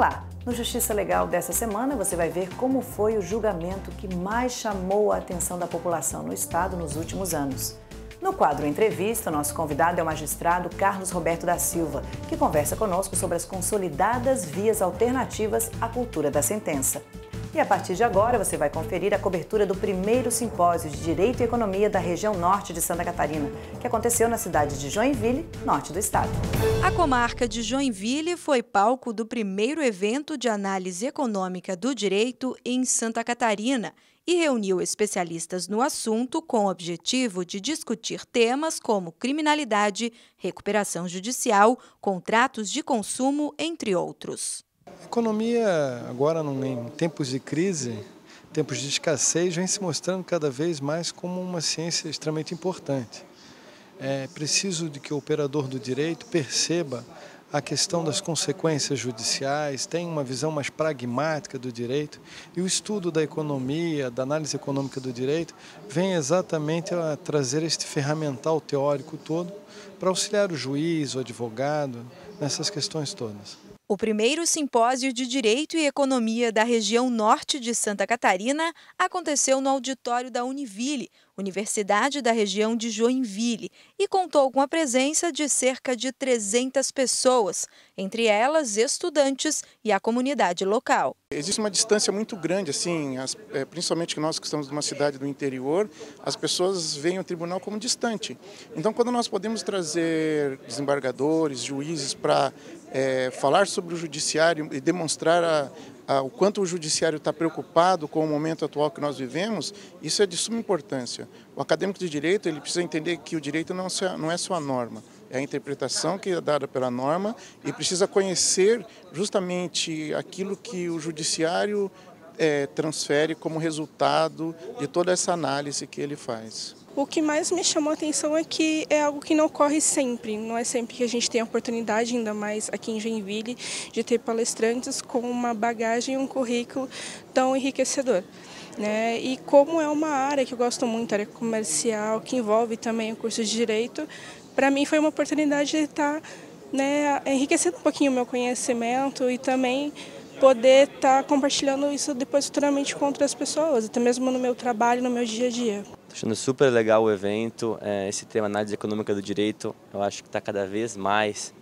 Olá! No Justiça Legal dessa semana você vai ver como foi o julgamento que mais chamou a atenção da população no estado nos últimos anos. No quadro Entrevista, nosso convidado é o magistrado Carlos Roberto da Silva, que conversa conosco sobre as consolidadas vias alternativas à cultura da sentença. E a partir de agora você vai conferir a cobertura do primeiro simpósio de Direito e Economia da região norte de Santa Catarina, que aconteceu na cidade de Joinville, norte do estado. A comarca de Joinville foi palco do primeiro evento de análise econômica do direito em Santa Catarina e reuniu especialistas no assunto com o objetivo de discutir temas como criminalidade, recuperação judicial, contratos de consumo, entre outros. A economia, agora em tempos de crise, tempos de escassez, vem se mostrando cada vez mais como uma ciência extremamente importante. É preciso de que o operador do direito perceba a questão das consequências judiciais, tenha uma visão mais pragmática do direito, e o estudo da economia, da análise econômica do direito, vem exatamente a trazer este ferramental teórico todo para auxiliar o juiz, o advogado, nessas questões todas. O primeiro simpósio de Direito e Economia da região norte de Santa Catarina aconteceu no auditório da Univille, Universidade da região de Joinville, e contou com a presença de cerca de 300 pessoas, entre elas estudantes e a comunidade local. Existe uma distância muito grande, assim, principalmente nós que estamos numa cidade do interior, as pessoas veem o tribunal como distante. Então, quando nós podemos trazer desembargadores, juízes para falar sobre o judiciário e demonstrar o quanto o judiciário está preocupado com o momento atual que nós vivemos, isso é de suma importância. O acadêmico de direito ele precisa entender que o direito não é só a norma, é a interpretação que é dada pela norma e precisa conhecer justamente aquilo que o judiciário transfere como resultado de toda essa análise que ele faz. O que mais me chamou a atenção é que é algo que não ocorre sempre, não é sempre que a gente tem a oportunidade, ainda mais aqui em Joinville, de ter palestrantes com uma bagagem e um currículo tão enriquecedor. E como é uma área que eu gosto muito, área comercial, que envolve também o curso de Direito, para mim foi uma oportunidade de estar enriquecendo um pouquinho o meu conhecimento e também poder estar compartilhando isso depois futuramente com outras pessoas, até mesmo no meu trabalho, no meu dia a dia. Estou achando super legal o evento, esse tema análise econômica do direito, eu acho que está cada vez mais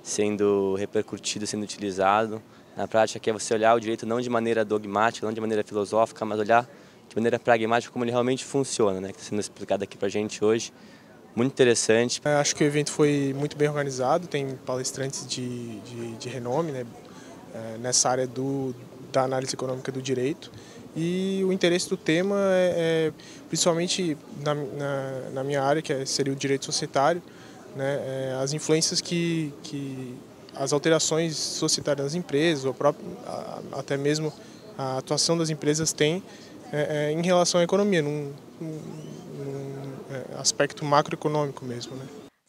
sendo repercutido, sendo utilizado. Na prática, que é você olhar o direito não de maneira dogmática, não de maneira filosófica, mas olhar de maneira pragmática como ele realmente funciona, que está sendo explicado aqui para a gente hoje. Muito interessante. Acho que o evento foi muito bem organizado, tem palestrantes de renome, nessa área da análise econômica do direito. E o interesse do tema principalmente na minha área, que seria o direito societário, as influências que as alterações societárias das empresas, ou até mesmo a atuação das empresas têm em relação à economia, num aspecto macroeconômico mesmo.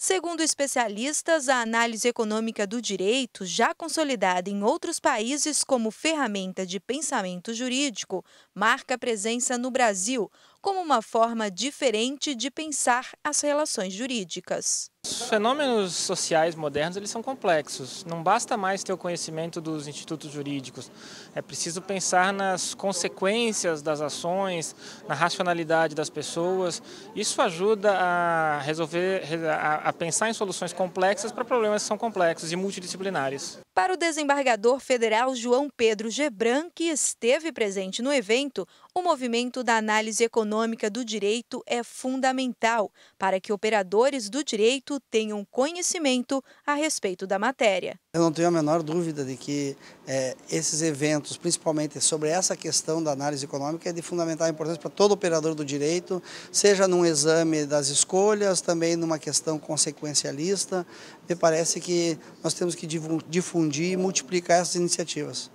Segundo especialistas, a análise econômica do direito, já consolidada em outros países como ferramenta de pensamento jurídico, marca presença no Brasil como uma forma diferente de pensar as relações jurídicas. Os fenômenos sociais modernos eles são complexos. Não basta mais ter o conhecimento dos institutos jurídicos. É preciso pensar nas consequências das ações, na racionalidade das pessoas. Isso ajuda a resolver, a pensar em soluções complexas para problemas que são complexos e multidisciplinares. Para o desembargador federal João Pedro Gebran, que esteve presente no evento, o movimento da análise econômica do direito é fundamental para que operadores do direito tenham conhecimento a respeito da matéria. Eu não tenho a menor dúvida de que esses eventos, principalmente sobre essa questão da análise econômica, é de fundamental importância para todo operador do direito, seja num exame das escolhas, também numa questão consequencialista. Me parece que nós temos que difundir e multiplicar essas iniciativas.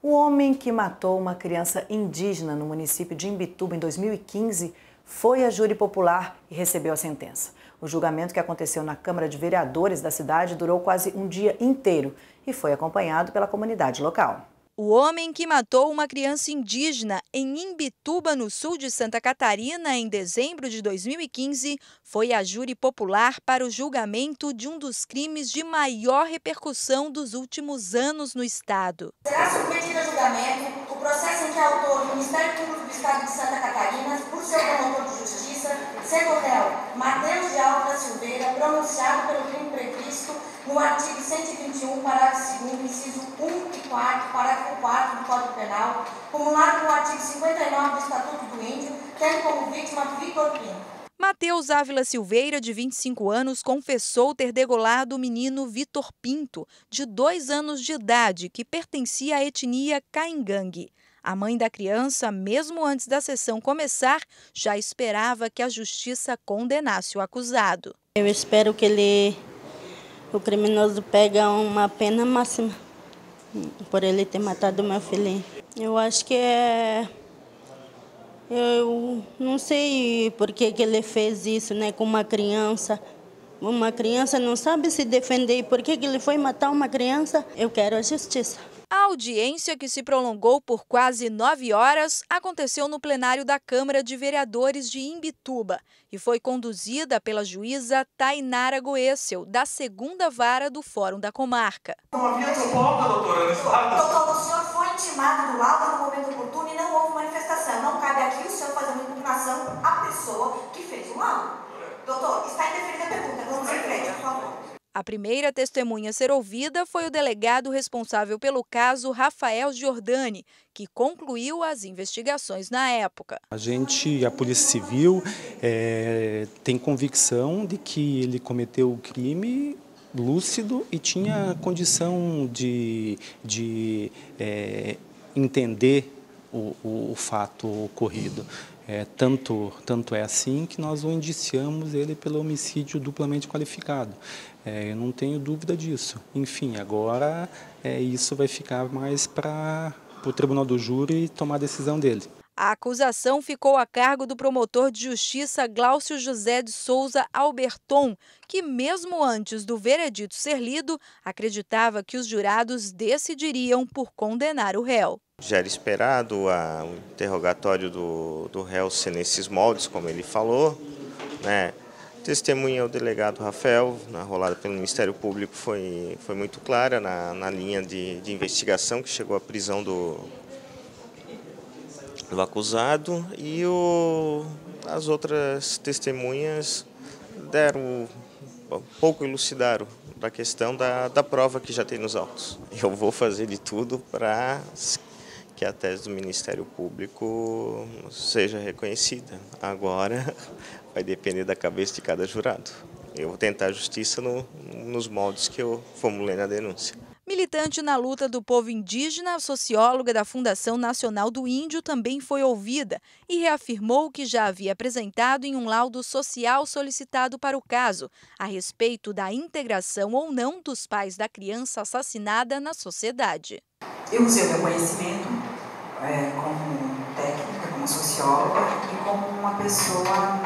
O homem que matou uma criança indígena no município de Imbituba em 2015 foi a júri popular e recebeu a sentença. O julgamento, que aconteceu na Câmara de Vereadores da cidade, durou quase um dia inteiro e foi acompanhado pela comunidade local. O homem que matou uma criança indígena em Imbituba, no sul de Santa Catarina, em dezembro de 2015, foi a júri popular para o julgamento de um dos crimes de maior repercussão dos últimos anos no estado. Será submetido a julgamento o processo em que autor o Ministério Público do Estado de Santa Catarina, por seu promotor de justiça, sendo o réu Mateus de Alva Silveira, pronunciado pelo crime previsto no artigo 121, parágrafo 2º, inciso 1 e 4, parágrafo 4 do Código Penal, cumulado no artigo 59 do Estatuto do Índio, tendo como vítima Vitor Pinto. Mateus Ávila Silveira, de 25 anos, confessou ter degolado o menino Vitor Pinto, de 2 anos de idade, que pertencia à etnia Caingangue. A mãe da criança, mesmo antes da sessão começar, já esperava que a justiça condenasse o acusado. Eu espero que o criminoso pegue uma pena máxima por ele ter matado meu filhinho. Eu acho que eu não sei por que ele fez isso, né, com uma criança. Uma criança não sabe se defender. E por que ele foi matar uma criança? Eu quero a justiça. A audiência, que se prolongou por quase 9 horas, aconteceu no plenário da Câmara de Vereadores de Imbituba e foi conduzida pela juíza Tainara Goessel, da 2ª Vara do Fórum da Comarca. Não havia proposta, doutora, no estado. Doutor, o senhor foi intimado do laudo no momento oportuno e não houve manifestação. Não cabe aqui o senhor fazer uma impugnação à pessoa que fez o laudo. Doutor, está indeferida a pergunta. Vamos em frente, por favor. A primeira testemunha a ser ouvida foi o delegado responsável pelo caso, Rafael Giordani, que concluiu as investigações na época. A Polícia Civil, tem convicção de que ele cometeu o crime lúcido e tinha condição de entender o fato ocorrido. Tanto é assim que nós o indiciamos ele pelo homicídio duplamente qualificado. Eu não tenho dúvida disso. Enfim, agora isso vai ficar mais para o Tribunal do Júri tomar a decisão dele. A acusação ficou a cargo do promotor de justiça Glaucio José de Souza Alberton, que mesmo antes do veredito ser lido, acreditava que os jurados decidiriam por condenar o réu. Já era esperado o interrogatório do réu ser nesses moldes, como ele falou, né? Testemunha o delegado Rafael, na rolada pelo Ministério Público, foi muito clara na linha de investigação que chegou à prisão do acusado, e as outras testemunhas pouco elucidaram da questão da prova que já tem nos autos. Eu vou fazer de tudo para que a tese do Ministério Público seja reconhecida. Agora vai depender da cabeça de cada jurado. Eu vou tentar a justiça nos moldes que eu formulei na denúncia. Militante na luta do povo indígena, a socióloga da Fundação Nacional do Índio também foi ouvida e reafirmou que já havia apresentado em um laudo social solicitado para o caso, a respeito da integração ou não dos pais da criança assassinada na sociedade. Eu usei o meu conhecimento como técnica, como socióloga e como uma pessoa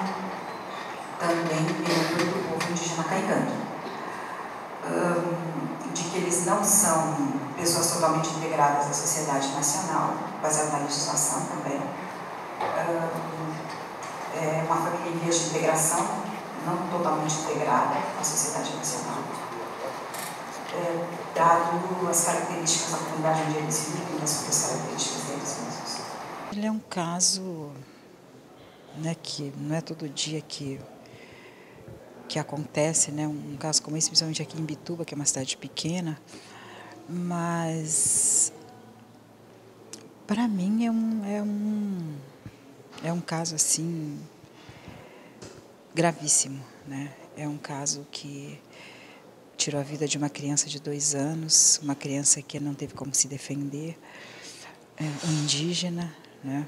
também membro do povo indígena Caingangue. De que eles não são pessoas totalmente integradas à sociedade nacional, baseado na legislação também. É uma família em vias de integração, não totalmente integrada à sociedade nacional. Dado as características da comunidade onde eles vivem, as características deles mesmos. Ele é um caso, né, que não é todo dia que acontece, né, um caso como esse, principalmente aqui em Imbituba, que é uma cidade pequena, mas para mim é um caso assim gravíssimo, né? É um caso que tirou a vida de uma criança de 2 anos, uma criança que não teve como se defender, um indígena, né?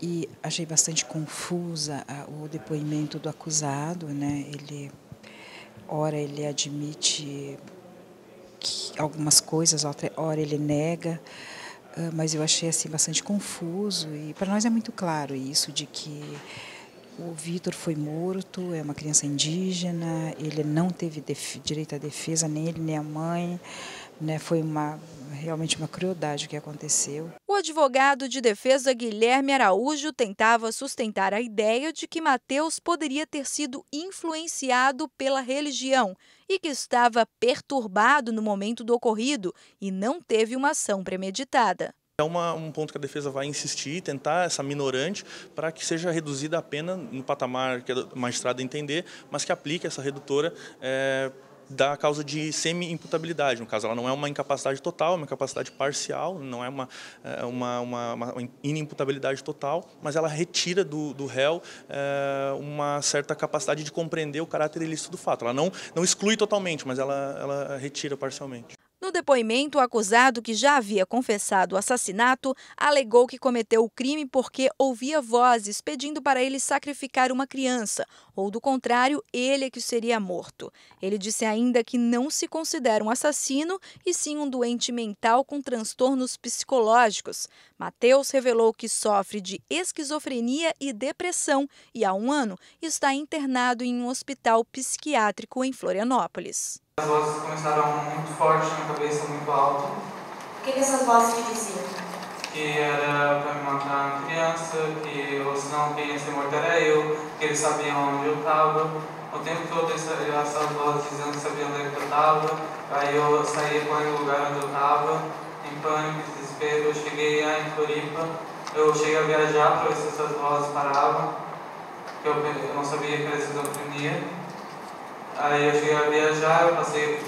E achei bastante confusa o depoimento do acusado, né? Ora ele admite algumas coisas, ora ele nega, mas eu achei assim bastante confuso, e para nós é muito claro isso de que O Vitor foi morto, é uma criança indígena, ele não teve direito à defesa, nem ele nem a mãe, né? Foi realmente uma crueldade o que aconteceu. O advogado de defesa Guilherme Araújo tentava sustentar a ideia de que Matheus poderia ter sido influenciado pela religião e que estava perturbado no momento do ocorrido e não teve uma ação premeditada. É um ponto que a defesa vai insistir, tentar essa minorante para que seja reduzida a pena no patamar que a magistrada entender, mas que aplique essa redutora da causa de semi-imputabilidade. No caso, ela não é uma incapacidade total, é uma incapacidade parcial, não é uma inimputabilidade total, mas ela retira do réu uma certa capacidade de compreender o caráter ilícito do fato. Ela não exclui totalmente, mas ela retira parcialmente. No depoimento, o acusado, que já havia confessado o assassinato, alegou que cometeu o crime porque ouvia vozes pedindo para ele sacrificar uma criança, ou do contrário, ele é que seria morto. Ele disse ainda que não se considera um assassino, e sim um doente mental com transtornos psicológicos. Matheus revelou que sofre de esquizofrenia e depressão e, há um ano, está internado em um hospital psiquiátrico em Florianópolis. As vozes começaram muito forte na cabeça, muito alto. O que essas vozes te diziam? Que era para me matar uma criança, que ou senão quem ia ser morto era eu, que eles sabiam onde eu estava. O tempo todo essas vozes dizendo que sabiam onde eu estava. Aí eu saía correndo do lugar onde eu estava, em pânico, desespero. Eu cheguei lá em Floripa, eu cheguei a viajar para ver se essas vozes paravam, porque eu não sabia que era esquizofrenia. Aí eu cheguei a viajar, eu passei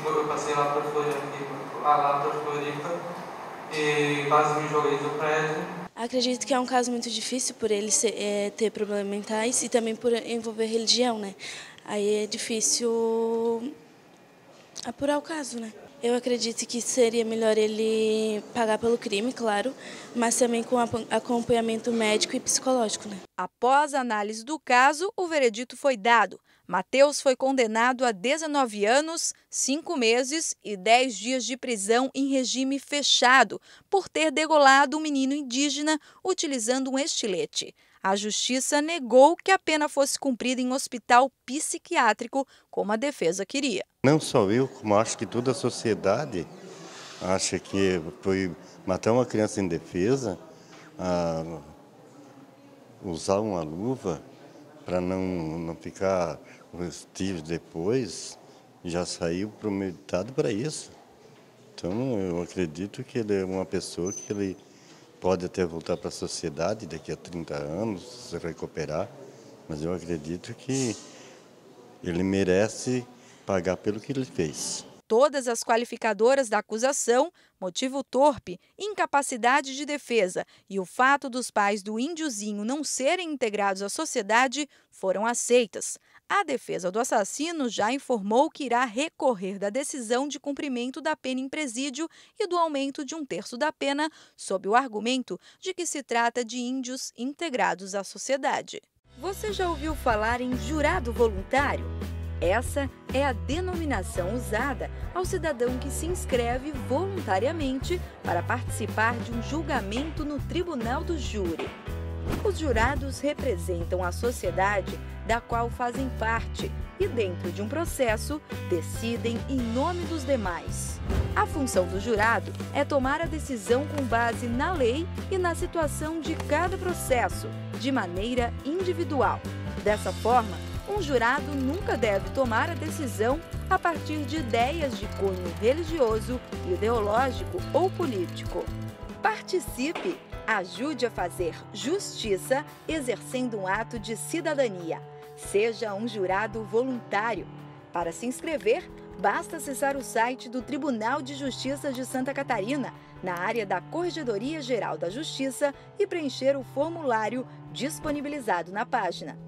lá para Floripa e quase me joguei do prédio. Acredito que é um caso muito difícil por ele ter problemas mentais e também por envolver religião, né? Aí é difícil apurar o caso, né? Eu acredito que seria melhor ele pagar pelo crime, claro, mas também com acompanhamento médico e psicológico, né? Após a análise do caso, o veredito foi dado. Matheus foi condenado a 19 anos, 5 meses e 10 dias de prisão em regime fechado por ter degolado um menino indígena utilizando um estilete. A justiça negou que a pena fosse cumprida em hospital psiquiátrico, como a defesa queria. Não só eu, como acho que toda a sociedade acha que foi matar uma criança indefesa, usar uma luva para não ficar com vestígios depois, já saiu premeditado para isso. Então eu acredito que ele é uma pessoa que ele pode até voltar para a sociedade daqui a 30 anos, se recuperar, mas eu acredito que ele merece pagar pelo que ele fez. Todas as qualificadoras da acusação, motivo torpe, incapacidade de defesa e o fato dos pais do índiozinho não serem integrados à sociedade foram aceitas. A defesa do assassino já informou que irá recorrer da decisão de cumprimento da pena em presídio e do aumento de 1/3 da pena, sob o argumento de que se trata de índios integrados à sociedade. Você já ouviu falar em jurado voluntário? Essa é a denominação usada ao cidadão que se inscreve voluntariamente para participar de um julgamento no tribunal do júri. Os jurados representam a sociedade da qual fazem parte e, dentro de um processo, decidem em nome dos demais. A função do jurado é tomar a decisão com base na lei e na situação de cada processo, de maneira individual. Dessa forma, um jurado nunca deve tomar a decisão a partir de ideias de cunho religioso, ideológico ou político. Participe! Ajude a fazer justiça exercendo um ato de cidadania. Seja um jurado voluntário. Para se inscrever, basta acessar o site do Tribunal de Justiça de Santa Catarina, na área da Corregedoria Geral da Justiça, e preencher o formulário disponibilizado na página.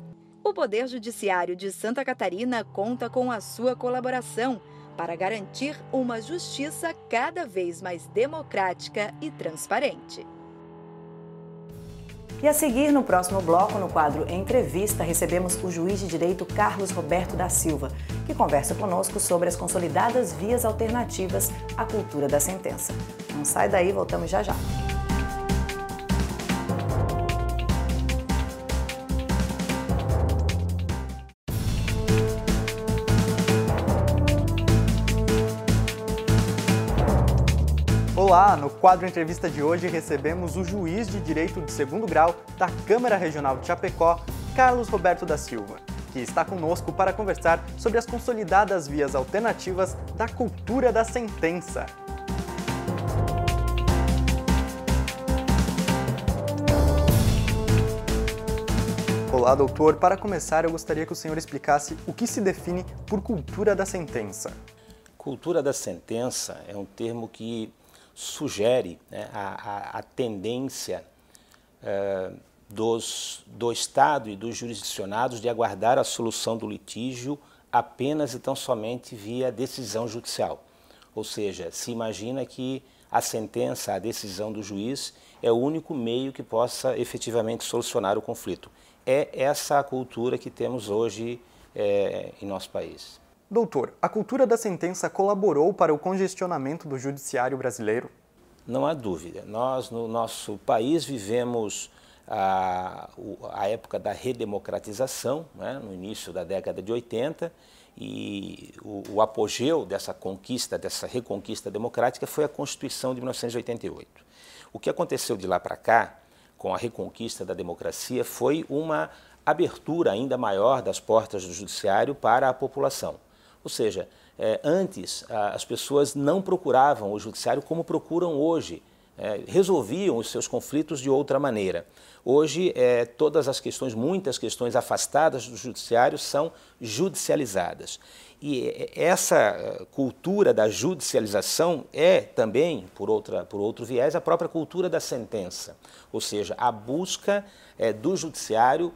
O Poder Judiciário de Santa Catarina conta com a sua colaboração para garantir uma justiça cada vez mais democrática e transparente. E a seguir, no próximo bloco, no quadro Entrevista, recebemos o juiz de direito Carlos Roberto da Silva, que conversa conosco sobre as consolidadas vias alternativas à cultura da sentença. Não sai daí, voltamos já já. Olá, no quadro Entrevista de hoje recebemos o juiz de Direito de Segundo Grau da Câmara Regional de Chapecó, Carlos Roberto da Silva, que está conosco para conversar sobre as consolidadas vias alternativas da cultura da sentença. Olá, doutor. Para começar, eu gostaria que o senhor explicasse o que se define por cultura da sentença. Cultura da sentença é um termo que sugere, né, a tendência do Estado e dos jurisdicionados de aguardar a solução do litígio apenas e tão somente via decisão judicial. Ou seja, se imagina que a sentença, a decisão do juiz, é o único meio que possa efetivamente solucionar o conflito. É essa a cultura que temos hoje em nosso país. Doutor, a cultura da sentença colaborou para o congestionamento do judiciário brasileiro? Não há dúvida. Nós, no nosso país, vivemos a época da redemocratização, né, no início da década de 80, e o apogeu dessa conquista, dessa reconquista democrática foi a Constituição de 1988. O que aconteceu de lá para cá, com a reconquista da democracia, foi uma abertura ainda maior das portas do judiciário para a população. Ou seja, antes as pessoas não procuravam o judiciário como procuram hoje, resolviam os seus conflitos de outra maneira. Hoje, todas as questões, muitas questões afastadas do judiciário são judicializadas. E essa cultura da judicialização é também, por outro viés, a própria cultura da sentença, ou seja, a busca do judiciário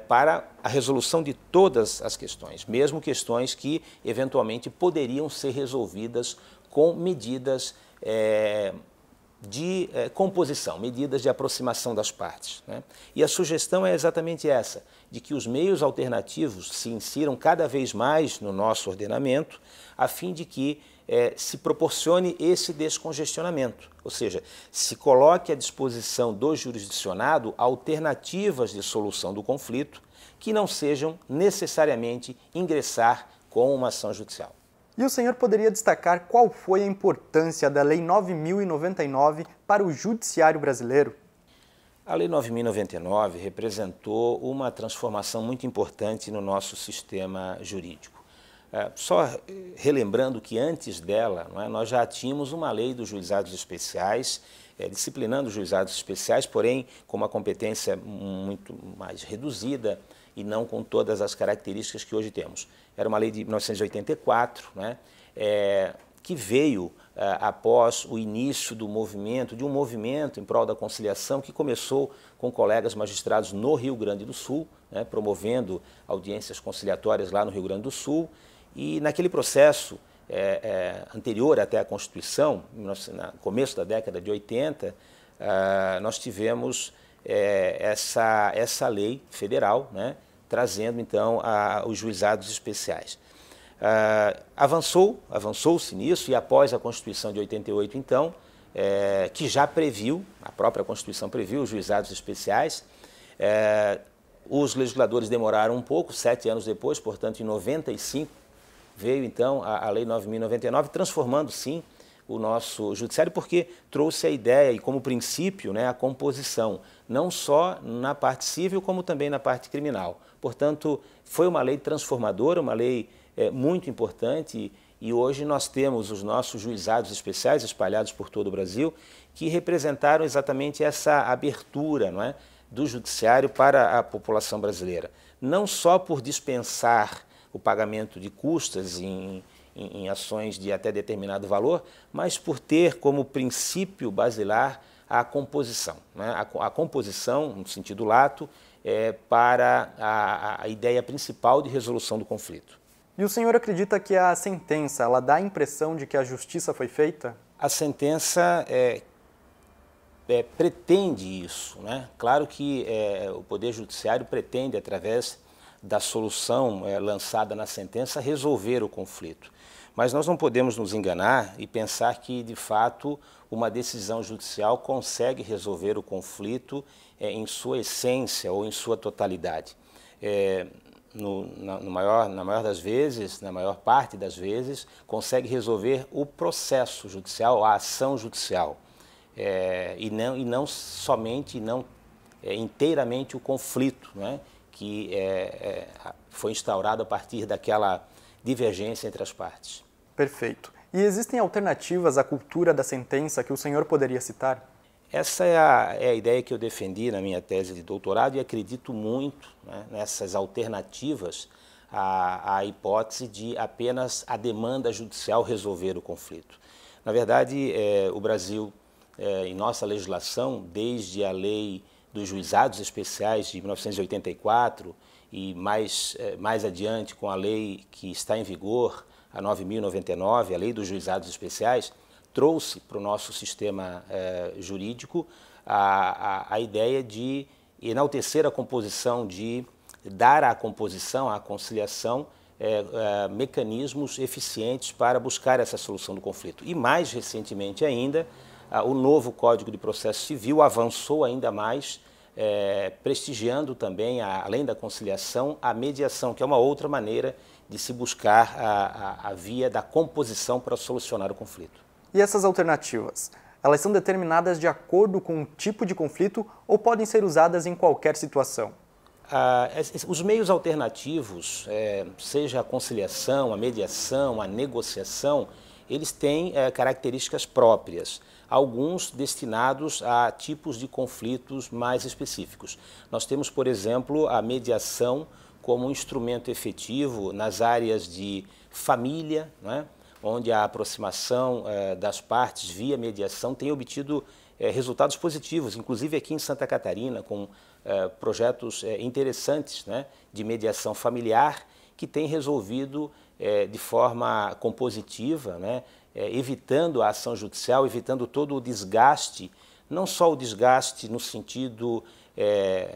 para a resolução de todas as questões, mesmo questões que eventualmente poderiam ser resolvidas com medidas de composição, medidas de aproximação das partes, né? E a sugestão é exatamente essa, de que os meios alternativos se insiram cada vez mais no nosso ordenamento, a fim de que se proporcione esse descongestionamento, ou seja, se coloque à disposição do jurisdicionado alternativas de solução do conflito que não sejam necessariamente ingressar com uma ação judicial. E o senhor poderia destacar qual foi a importância da Lei 9.099 para o judiciário brasileiro? A Lei 9.099 representou uma transformação muito importante no nosso sistema jurídico. Só relembrando que antes dela, nós já tínhamos uma lei dos juizados especiais, disciplinando os juizados especiais, porém com uma competência muito mais reduzida e não com todas as características que hoje temos. Era uma lei de 1984, que veio após o início de um movimento em prol da conciliação que começou com colegas magistrados no Rio Grande do Sul, promovendo audiências conciliatórias lá no Rio Grande do Sul. E naquele processo anterior até a Constituição, no começo da década de 80, nós tivemos essa lei federal, trazendo então os juizados especiais. Avançou-se nisso e após a Constituição de 88, então, que já previu, a própria Constituição previu os juizados especiais, os legisladores demoraram um pouco, 7 anos depois, portanto, em 95, veio então a Lei 9.099, transformando sim o nosso judiciário, porque trouxe a ideia e como princípio a composição, não só na parte civil, como também na parte criminal. Portanto, foi uma lei transformadora, uma lei muito importante e hoje nós temos os nossos juizados especiais espalhados por todo o Brasil que representaram exatamente essa abertura do judiciário para a população brasileira. Não só por dispensar o pagamento de custas em ações de até determinado valor, mas por ter como princípio basilar a composição. A composição, no sentido lato, para a ideia principal de resolução do conflito. E o senhor acredita que a sentença ela dá a impressão de que a justiça foi feita? A sentença pretende isso. Claro que o Poder Judiciário pretende, através da solução lançada na sentença, resolver o conflito. Mas nós não podemos nos enganar e pensar que, de fato, uma decisão judicial consegue resolver o conflito em sua essência ou em sua totalidade. na maior parte das vezes, consegue resolver o processo judicial, a ação judicial, e não somente, inteiramente o conflito, né, que foi instaurado a partir daquela divergência entre as partes. Perfeito. E existem alternativas à cultura da sentença que o senhor poderia citar? Essa é a ideia que eu defendi na minha tese de doutorado e acredito muito, né, nessas alternativas à hipótese de apenas a demanda judicial resolver o conflito. Na verdade, o Brasil, em nossa legislação, desde a lei dos juizados especiais de 1984 e mais adiante com a lei que está em vigor, a 9.099, a lei dos juizados especiais, trouxe para o nosso sistema jurídico a ideia de enaltecer a composição, de dar à composição, à conciliação, mecanismos eficientes para buscar essa solução do conflito. E mais recentemente ainda, o novo Código de Processo Civil avançou ainda mais, prestigiando também, além da conciliação, a mediação, que é uma outra maneira de se buscar a via da composição para solucionar o conflito. E essas alternativas, elas são determinadas de acordo com o tipo de conflito ou podem ser usadas em qualquer situação? Os meios alternativos, seja a conciliação, a mediação, a negociação, eles têm características próprias, alguns destinados a tipos de conflitos mais específicos. Nós temos, por exemplo, a mediação como um instrumento efetivo nas áreas de família, né, onde a aproximação das partes via mediação tem obtido resultados positivos, inclusive aqui em Santa Catarina, com projetos interessantes, né, de mediação familiar, que tem resolvido de forma compositiva, né, evitando a ação judicial, evitando todo o desgaste, não só o desgaste no sentido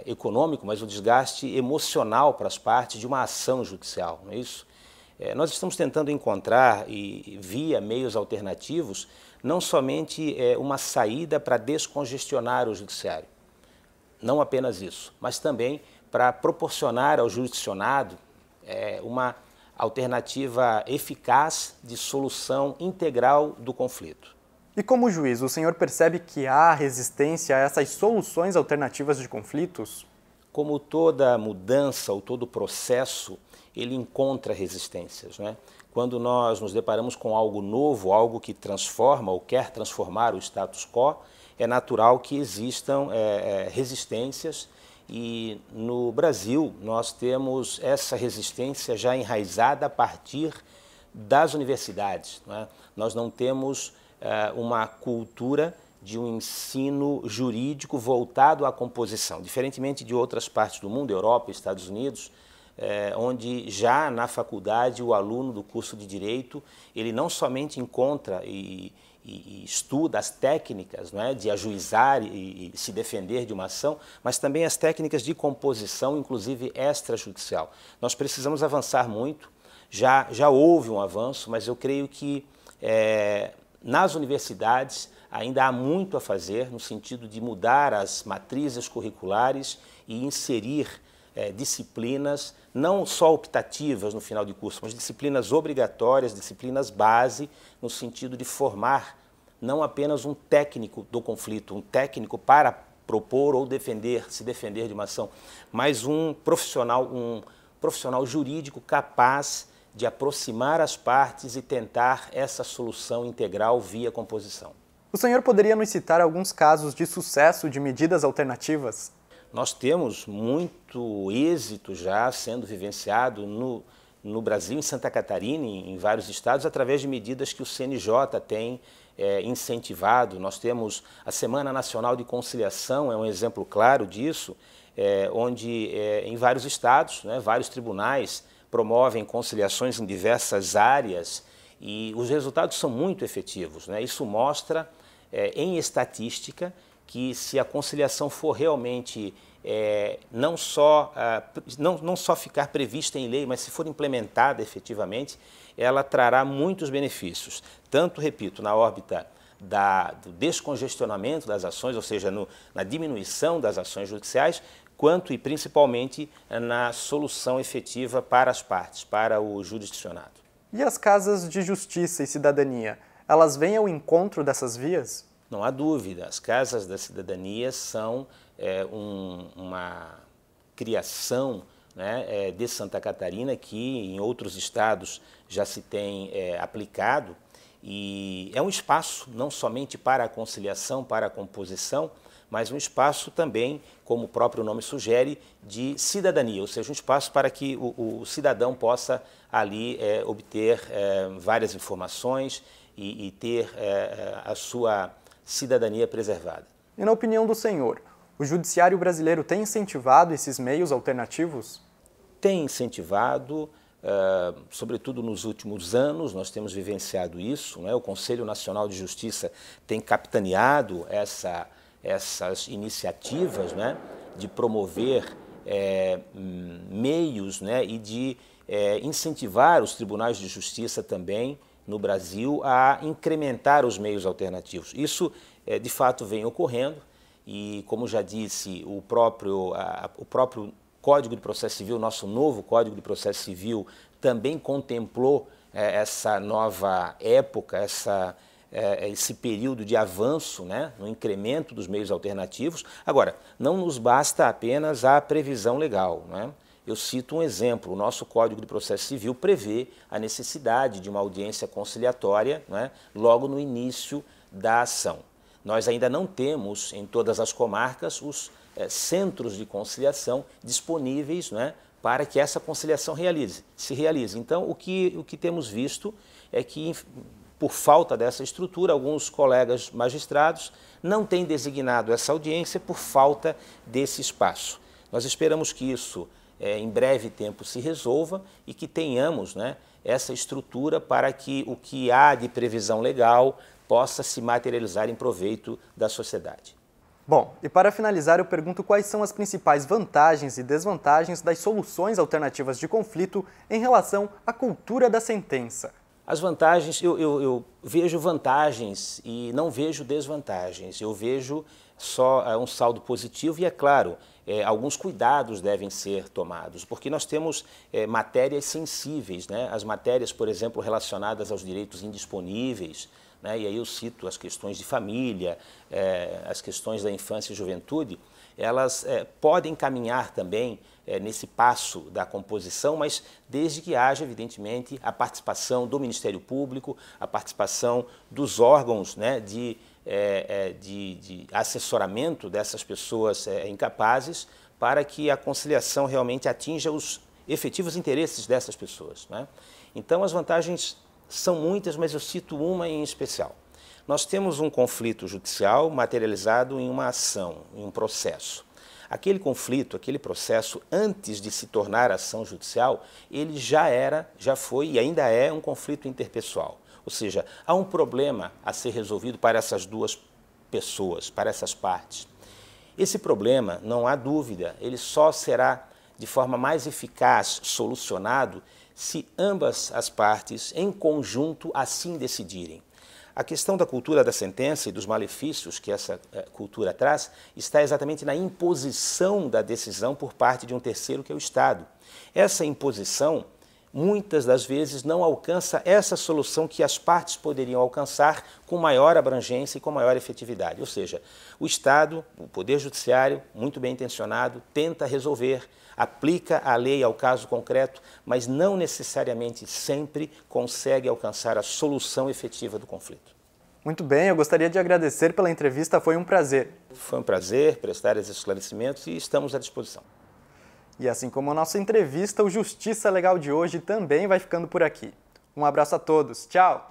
econômico, mas o desgaste emocional para as partes de uma ação judicial, não é isso? Nós estamos tentando encontrar, via meios alternativos, não somente uma saída para descongestionar o judiciário, não apenas isso, mas também para proporcionar ao jurisdicionado uma alternativa eficaz de solução integral do conflito. E como juiz, o senhor percebe que há resistência a essas soluções alternativas de conflitos? Como toda mudança ou todo processo, ele encontra resistências, né? Quando nós nos deparamos com algo novo, algo que transforma ou quer transformar o status quo, é natural que existam resistências, e no Brasil nós temos essa resistência já enraizada a partir das universidades, né? Nós não temos uma cultura de um ensino jurídico voltado à composição, diferentemente de outras partes do mundo, Europa e Estados Unidos, onde já na faculdade o aluno do curso de Direito, ele não somente encontra e estuda as técnicas, não é, de ajuizar e se defender de uma ação, mas também as técnicas de composição, inclusive extrajudicial. Nós precisamos avançar muito, já houve um avanço, mas eu creio que nas universidades ainda há muito a fazer no sentido de mudar as matrizes curriculares e inserir disciplinas, não só optativas no final de curso, mas disciplinas obrigatórias, disciplinas base, no sentido de formar não apenas um técnico do conflito, um técnico para propor ou se defender de uma ação, mas um profissional jurídico capaz de aproximar as partes e tentar essa solução integral via composição. O senhor poderia nos citar alguns casos de sucesso de medidas alternativas? Nós temos muito êxito já sendo vivenciado no Brasil, em Santa Catarina, em vários estados, através de medidas que o CNJ tem incentivado. Nós temos a Semana Nacional de Conciliação, é um exemplo claro disso, onde em vários estados, né, vários tribunais promovem conciliações em diversas áreas e os resultados são muito efetivos, né? Isso mostra em estatística que se a conciliação for realmente não só ficar prevista em lei, mas se for implementada efetivamente, ela trará muitos benefícios, tanto, repito, na órbita do descongestionamento das ações, ou seja, na diminuição das ações judiciais, quanto e principalmente na solução efetiva para as partes, para o jurisdicionado. E as casas de justiça e cidadania, elas vêm ao encontro dessas vias? Não há dúvida, as casas da cidadania são uma criação, né, de Santa Catarina, que em outros estados já se tem aplicado, e é um espaço não somente para a conciliação, para a composição, mas um espaço também, como o próprio nome sugere, de cidadania, ou seja, um espaço para que o cidadão possa ali obter várias informações e ter a sua cidadania preservada. E na opinião do senhor, o judiciário brasileiro tem incentivado esses meios alternativos? Tem incentivado, sobretudo nos últimos anos, nós temos vivenciado isso, né? O Conselho Nacional de Justiça tem capitaneado essas iniciativas, né, de promover meios, né, e de incentivar os tribunais de justiça também no Brasil a incrementar os meios alternativos. Isso, de fato, vem ocorrendo e, como já disse, o próprio Código de Processo Civil, nosso novo Código de Processo Civil, também contemplou essa nova época, esse período de avanço, né, no incremento dos meios alternativos. Agora, não nos basta apenas a previsão legal, né? Eu cito um exemplo, o nosso Código de Processo Civil prevê a necessidade de uma audiência conciliatória, né, logo no início da ação. Nós ainda não temos em todas as comarcas os centros de conciliação disponíveis, né, para que essa conciliação se realize. Então, o que temos visto é que, por falta dessa estrutura, alguns colegas magistrados não têm designado essa audiência por falta desse espaço. Nós esperamos que isso, em breve tempo, se resolva e que tenhamos, né, essa estrutura para que o que há de previsão legal possa se materializar em proveito da sociedade. Bom, e para finalizar, eu pergunto quais são as principais vantagens e desvantagens das soluções alternativas de conflito em relação à cultura da sentença. As vantagens, eu vejo vantagens e não vejo desvantagens. Eu vejo só um saldo positivo e, é claro, alguns cuidados devem ser tomados, porque nós temos matérias sensíveis, né? As matérias, por exemplo, relacionadas aos direitos indisponíveis, né? E aí eu cito as questões de família, as questões da infância e juventude, elas podem caminhar também nesse passo da composição, mas desde que haja, evidentemente, a participação do Ministério Público, a participação dos órgãos, né, de assessoramento dessas pessoas incapazes, para que a conciliação realmente atinja os efetivos interesses dessas pessoas, né? Então, as vantagens são muitas, mas eu cito uma em especial. Nós temos um conflito judicial materializado em uma ação, em um processo. Aquele conflito, aquele processo, antes de se tornar ação judicial, ele já foi e ainda é um conflito interpessoal. Ou seja, há um problema a ser resolvido para essas duas pessoas, para essas partes. Esse problema, não há dúvida, ele só será de forma mais eficaz solucionado se ambas as partes, em conjunto, assim decidirem. A questão da cultura da sentença e dos malefícios que essa cultura traz está exatamente na imposição da decisão por parte de um terceiro, que é o Estado. Essa imposição, muitas das vezes, não alcança essa solução que as partes poderiam alcançar com maior abrangência e com maior efetividade. Ou seja, o Estado, o Poder Judiciário, muito bem intencionado, tenta resolver, aplica a lei ao caso concreto, mas não necessariamente sempre consegue alcançar a solução efetiva do conflito. Muito bem, eu gostaria de agradecer pela entrevista, foi um prazer. Foi um prazer prestar esses esclarecimentos e estamos à disposição. E assim como a nossa entrevista, o Justiça Legal de hoje também vai ficando por aqui. Um abraço a todos, tchau!